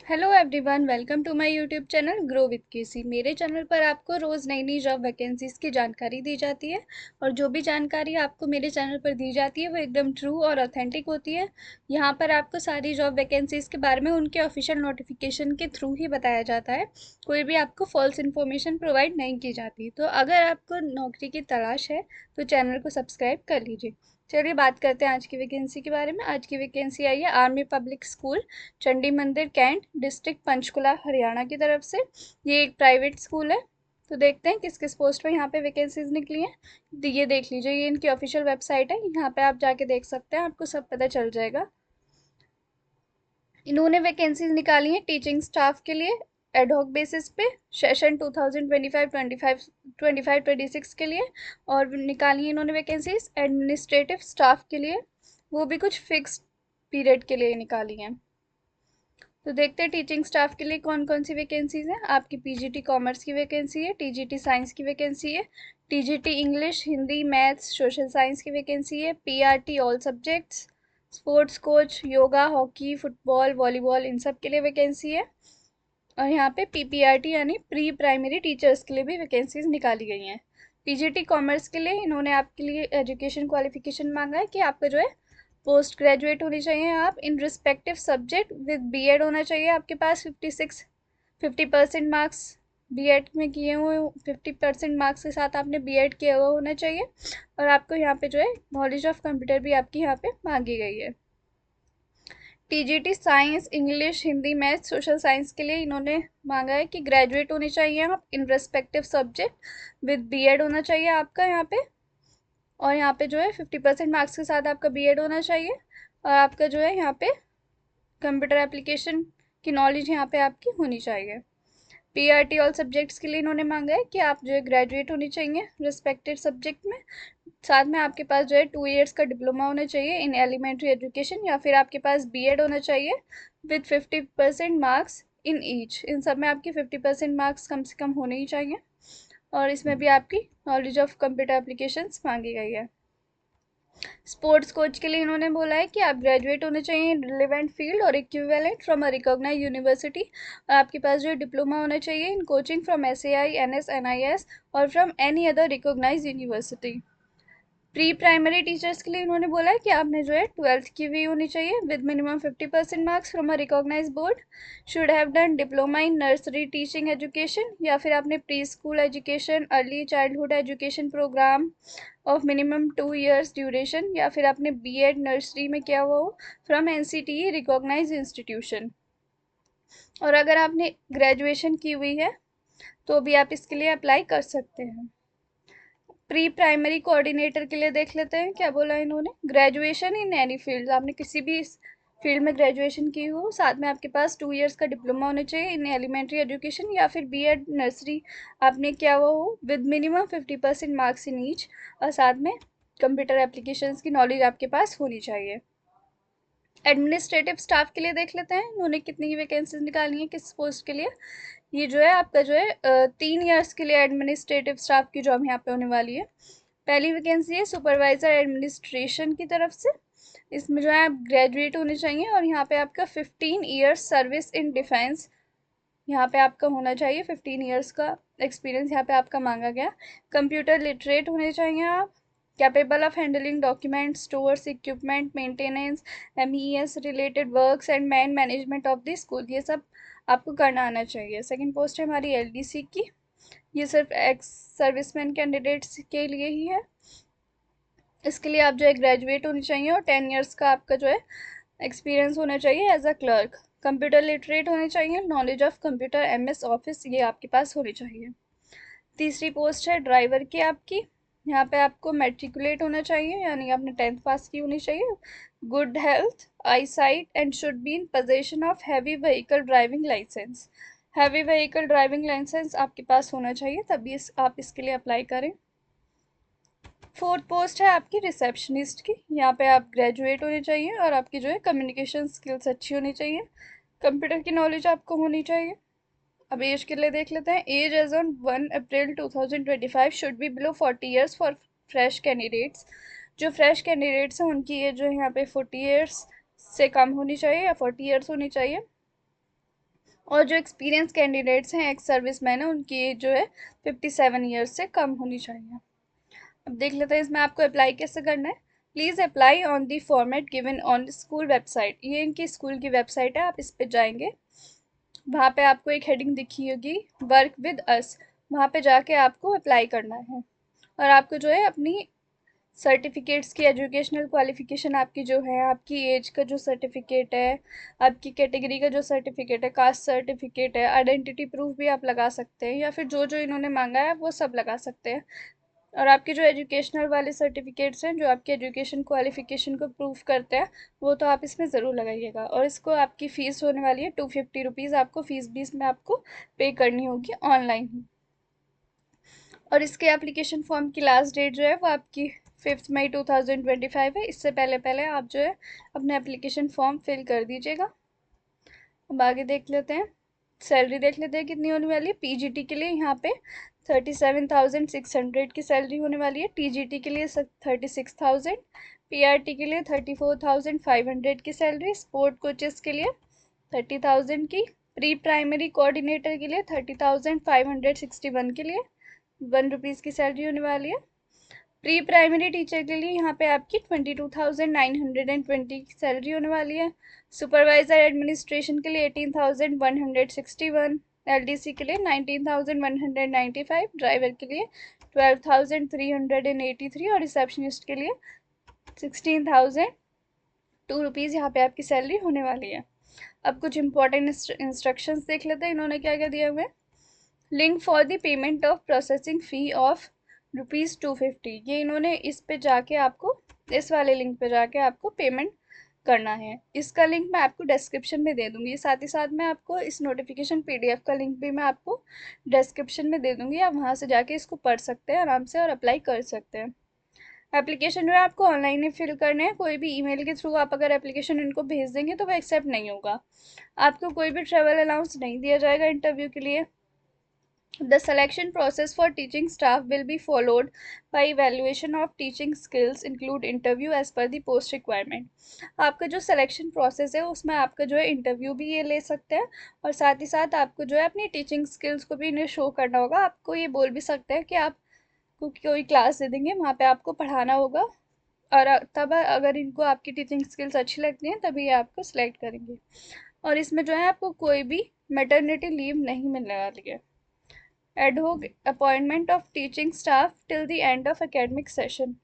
Hello everyone, welcome to my YouTube channel grow with KC. मेरे channel पर आपको रोज़ नई नई जॉब वैकेंसीज़ की जानकारी दी जाती है और जो भी जानकारी आपको मेरे चैनल पर दी जाती है वो एकदम ट्रू और ऑथेंटिक होती है। यहाँ पर आपको सारी जॉब वैकेंसीज़ के बारे में उनके ऑफिशियल नोटिफिकेशन के थ्रू ही बताया जाता है। कोई भी आपको फॉल्स इन्फॉर्मेशन प्रोवाइड नहीं की जाती। तो अगर आपको नौकरी की तलाश है तो चैनल को सब्सक्राइब कर लीजिए। चलिए बात करते हैं आज की वैकेंसी के बारे में। आज की वैकेंसी आई है आर्मी पब्लिक स्कूल, चंडी मंदिर कैंट, डिस्ट्रिक्ट पंचकुला, हरियाणा की तरफ से। ये एक प्राइवेट स्कूल है। तो देखते हैं किस किस पोस्ट पे यहाँ पे वैकेंसीज निकली हैं। ये देख लीजिए, ये इनकी ऑफिशियल वेबसाइट है, यहाँ पे आप जाके देख सकते हैं, आपको सब पता चल जाएगा। इन्होंने वैकेंसीज निकाली हैं टीचिंग स्टाफ के लिए एडहॉक बेसिस पे, सेशन 2025-26 के लिए। और निकाली हैं इन्होंने वैकेंसीज एडमिनिस्ट्रेटिव स्टाफ के लिए, वो भी कुछ फिक्स्ड पीरियड के लिए निकाली हैं। तो देखते हैं टीचिंग स्टाफ के लिए कौन कौन सी वैकेंसीज हैं। आपकी पीजीटी कॉमर्स की वैकेंसी है, टीजीटी साइंस की वैकेंसी है, TGT English, Hindi, maths, social science की वैकेंसी है, PRT all subjects, sports coach, yoga, hockey, football, volleyball, इन सब के लिए वैकेंसी है। और यहाँ पे पीपीआरटी यानी प्री प्राइमरी टीचर्स के लिए भी वैकेंसीज निकाली गई हैं। पीजीटी कॉमर्स के लिए इन्होंने आपके लिए एजुकेशन क्वालिफिकेशन मांगा है कि आपका जो है पोस्ट ग्रेजुएट होनी चाहिए आप in respective subject with BEd होना चाहिए आपके पास। 50% मार्क्स बीएड में किए हुए, 50% मार्क्स के साथ आपने बीएड किया हुआ होना चाहिए। और आपको यहाँ पे जो है नॉलेज ऑफ कंप्यूटर भी आपकी यहाँ पे मांगी गई है। TGT science, English, Hindi, maths, social science के लिए इन्होंने मांगा है कि ग्रेजुएट होने चाहिए आप in respective subject with BEd होना चाहिए आपका यहाँ पे। और यहाँ पे जो है 50% मार्क्स के साथ आपका बीएड होना चाहिए। और आपका जो है यहाँ पे कंप्यूटर एप्लीकेशन की नॉलेज यहाँ पे आपकी होनी चाहिए। पीआरटी ऑल सब्जेक्ट्स के लिए इन्होंने मांगा है कि आप जो है ग्रेजुएट होनी चाहिए रिस्पेक्टेड सब्जेक्ट में। साथ में आपके पास जो है 2 इयर्स का डिप्लोमा होना चाहिए इन एलिमेंट्री एजुकेशन, या फिर आपके पास बीएड होना चाहिए विद 50% मार्क्स इन ईच। इन सब में आपकी 50% मार्क्स कम से कम होने ही चाहिए। और इसमें भी आपकी नॉलेज ऑफ कंप्यूटर एप्लीकेशंस मांगी गई है। स्पोर्ट्स कोच के लिए इन्होंने बोला है कि आप ग्रेजुएट होने चाहिए रिलेवेंट फील्ड और equivalent from a recognise university. और आपके पास जो डिप्लोमा होना चाहिए in coaching from SAI, NS, NIS और from any other recognise university. Pre primary teachers के लिए इन्होंने बोला है कि आपने जो है 12th की हुई होनी चाहिए with minimum 50% marks from a recognise board, should have done diploma in nursery teaching education, या फिर आपने pre school education, early childhood education programme of minimum 2 years duration, या फिर आपने बीएड नर्सरी में किया हुआ हो फ्रॉम एनसीटीई रिकॉग्नाइज इंस्टीट्यूशन। और अगर आपने ग्रेजुएशन की हुई है तो भी आप इसके लिए अप्लाई कर सकते हैं। प्री प्राइमरी कोऑर्डिनेटर के लिए देख लेते हैं क्या बोला इन्होंने। ग्रेजुएशन इन एनी फील्ड, आपने किसी भी फील्ड में ग्रेजुएशन की हो, साथ में आपके पास 2 इयर्स का डिप्लोमा होना चाहिए इन एलिमेंट्री एजुकेशन, या फिर बीएड नर्सरी आपने किया हुआ हो with minimum 50% marks in each. और साथ में कंप्यूटर एप्लीकेशंस की नॉलेज आपके पास होनी चाहिए। एडमिनिस्ट्रेटिव स्टाफ के लिए देख लेते हैं इन्होंने कितनी वैकेंसीज निकाली हैं किस पोस्ट के लिए। ये जो है आपका जो है 3 इयर्स के लिए एडमिनिस्ट्रेटिव स्टाफ की जॉब यहाँ पे होने वाली है। पहली वैकेंसी है सुपरवाइजर एडमिनिस्ट्रेशन की तरफ से। इसमें जो है आप ग्रेजुएट होने चाहिए और यहाँ पे आपका 15 इयर्स सर्विस इन डिफेंस यहाँ पे आपका होना चाहिए। 15 इयर्स का एक्सपीरियंस यहाँ पे आपका मांगा गया। कंप्यूटर लिटरेट होने चाहिए आप, capable of handling document, stores, equipment, maintenance, MES related works and man management of the school, ये सब आपको करना आना चाहिए। सेकंड पोस्ट है हमारी एलडीसी की, ये सिर्फ एक्स सर्विसमैन कैंडिडेट्स के लिए ही है। इसके लिए आप जो है ग्रेजुएट होनी चाहिए और 10 इयर्स का आपका जो है एक्सपीरियंस होना चाहिए as a clerk. Computer literate होने चाहिए, knowledge of computer, MS Office ये आपके पास होनी चाहिए। तीसरी पोस्ट है ड्राइवर की आपकी, यहाँ पे आपको मैट्रिकुलेट होना चाहिए यानी आपने 10th पास की होनी चाहिए, good health, eyesight and should be in possession of heavy vehicle driving licence. Heavy vehicle driving licence आपके पास होना चाहिए तभी आप इसके लिए अप्लाई करें। फोर्थ पोस्ट है आपकी रिसेप्शनिस्ट की, यहाँ पे आप ग्रेजुएट होने चाहिए और आपकी जो है कम्युनिकेशन स्किल्स अच्छी होनी चाहिए, कंप्यूटर की नॉलेज आपको होनी चाहिए। अब एज के लिए देख लेते हैं। Age age on 1 April 2025 should be below 40 years for fresh candidates. जो फ्रेश कैंडिडेट्स हैं उनकी एज जो है यहाँ पे 40 इयर्स से कम होनी चाहिए या 40 इयर्स होनी चाहिए। और जो एक्सपीरियंस कैंडिडेट्स हैं, एक्स सर्विस मैन है, उनकी एज जो है 57 ईयर्स से कम होनी चाहिए। अब देख लेते हैं इसमें आपको अप्लाई कैसे करना है। Please apply on the format given on school website. ये इनकी स्कूल की वेबसाइट है, आप इस पर जाएंगे, वहाँ पे आपको एक हेडिंग दिखी होगी वर्क विद अस, वहाँ पे जाके आपको अप्लाई करना है। और आपको जो है अपनी सर्टिफिकेट्स की एजुकेशनल क्वालिफिकेशन आपकी जो है, आपकी एज का जो सर्टिफिकेट है, आपकी कैटेगरी का जो सर्टिफिकेट है, कास्ट सर्टिफिकेट है, आइडेंटिटी प्रूफ भी आप लगा सकते हैं, या फिर जो जो इन्होंने मांगा है वो सब लगा सकते हैं। और आपके जो एजुकेशनल वाले सर्टिफिकेट्स हैं, जो आपके एजुकेशन क्वालिफिकेशन को प्रूफ करते हैं, वो तो आप इसमें ज़रूर लगाइएगा। और इसको आपकी फ़ीस होने वाली है 250 रुपीज़, आपको फ़ीस भी इसमें आपको पे करनी होगी ऑनलाइन ही। और इसके एप्लीकेशन फॉर्म की लास्ट डेट जो है वो आपकी 5 मई 2025 है। इससे पहले पहले आप जो है अपने एप्लीकेशन फॉर्म फिल कर दीजिएगा। अब आगे देख लेते हैं, सैलरी देख लेते हैं कितनी होने वाली है। पीजीटी के लिए यहाँ पे 37,600 की सैलरी होने वाली है, टीजीटी के लिए 36,000, पीआरटी के लिए 34,500 की सैलरी, स्पोर्ट कोचेस के लिए 30,000 की, प्री प्राइमरी कोऑर्डिनेटर के लिए 30,561 के लिए ₹1 की सैलरी होने वाली है। प्री प्राइमरी टीचर के लिए यहाँ पे आपकी 22,920 की सैलरी होने वाली है। सुपरवाइजर एडमिनिस्ट्रेशन के लिए 18,161, एलडीसी के लिए 19,195, ड्राइवर के लिए 12,383 और रिसेप्शनिस्ट के लिए 16,002 रुपीज़ यहाँ पे आपकी सैलरी होने वाली है। अब कुछ इंपॉर्टेंट इंस्ट्रक्शंस देख लेते हैं इन्होंने क्या क्या दिया हुआ है। Link for the payment of processing fee of ₹250, ये इन्होंने इस पे जाके आपको, इस वाले लिंक पे जाके आपको पेमेंट करना है। इसका लिंक मैं आपको डिस्क्रिप्शन में दे दूंगी, साथ ही साथ मैं आपको इस नोटिफिकेशन पीडीएफ का लिंक भी मैं आपको डिस्क्रिप्शन में दे दूंगी, आप वहाँ से जाके इसको पढ़ सकते हैं आराम से और अप्लाई कर सकते हैं। एप्लीकेशन जो है आपको ऑनलाइन ही फिल करने हैं, कोई भी ईमेल के थ्रू आप अगर एप्लीकेशन इनको भेज देंगे तो वो एक्सेप्ट नहीं होगा। आपको कोई भी ट्रैवल अलाउंस नहीं दिया जाएगा इंटरव्यू के लिए। The selection process for teaching staff will be followed by evaluation of teaching skills include interview as per the post requirement। आपका जो सिलेक्शन प्रोसेस है उसमें आपका जो है इंटरव्यू भी ये ले सकते हैं, और साथ ही साथ आपको जो है अपनी टीचिंग स्किल्स को भी इन्हें शो करना होगा। आपको ये बोल भी सकते हैं कि आपको कोई क्लास दे देंगे, वहाँ पे आपको पढ़ाना होगा, और तब अगर इनको आपकी टीचिंग स्किल्स अच्छी लगती हैं तभी ये आपको सिलेक्ट करेंगे। और इसमें जो है आपको कोई भी मैटरनिटी लीव नहीं मिलने वाली है। ad hoc appointment of teaching staff till the end of academic session,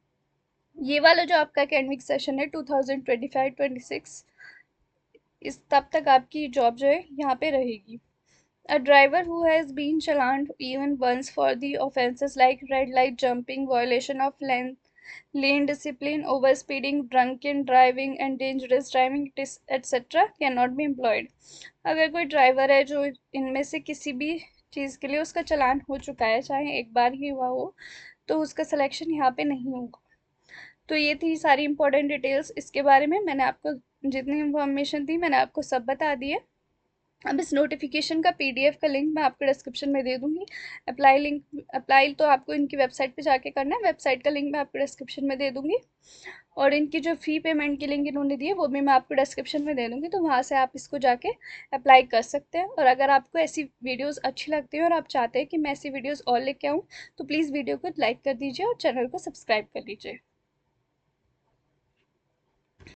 ये वाला जो आपका एकेडमिक सेशन है 2025-26, इस तब तक आपकी जॉब जो है यहाँ पे रहेगी। A driver who has been challaned even once for the offences like red light jumping, violation of lane discipline, overspeeding, drunken driving and dangerous driving etc. cannot be employed। अगर कोई ड्राइवर है जो इनमें से किसी भी चीज़ के लिए उसका चालान हो चुका है, चाहे एक बार ही हुआ हो, तो उसका सिलेक्शन यहाँ पे नहीं होगा। तो ये थी सारी इंपॉर्टेंट डिटेल्स इसके बारे में, मैंने आपको जितनी इन्फॉर्मेशन थी मैंने आपको सब बता दी है। अब इस नोटिफिकेशन का पीडीएफ का लिंक मैं आपको डिस्क्रिप्शन में दे दूंगी। अप्लाई तो आपको इनकी वेबसाइट पे जाके करना है, वेबसाइट का लिंक मैं आपको डिस्क्रिप्शन में दे दूंगी। और इनकी जो फ़ी पेमेंट की लिंक इन्होंने दी है वो भी मैं आपको डिस्क्रिप्शन में दे दूंगी, तो वहाँ से आप इसको जाके अप्लाई कर सकते हैं। और अगर आपको ऐसी वीडियोज़ अच्छी लगती हैं और आप चाहते हैं कि मैं ऐसी वीडियोज़ और लेके आऊँ, तो प्लीज़ वीडियो को लाइक कर दीजिए और चैनल को सब्सक्राइब कर लीजिए।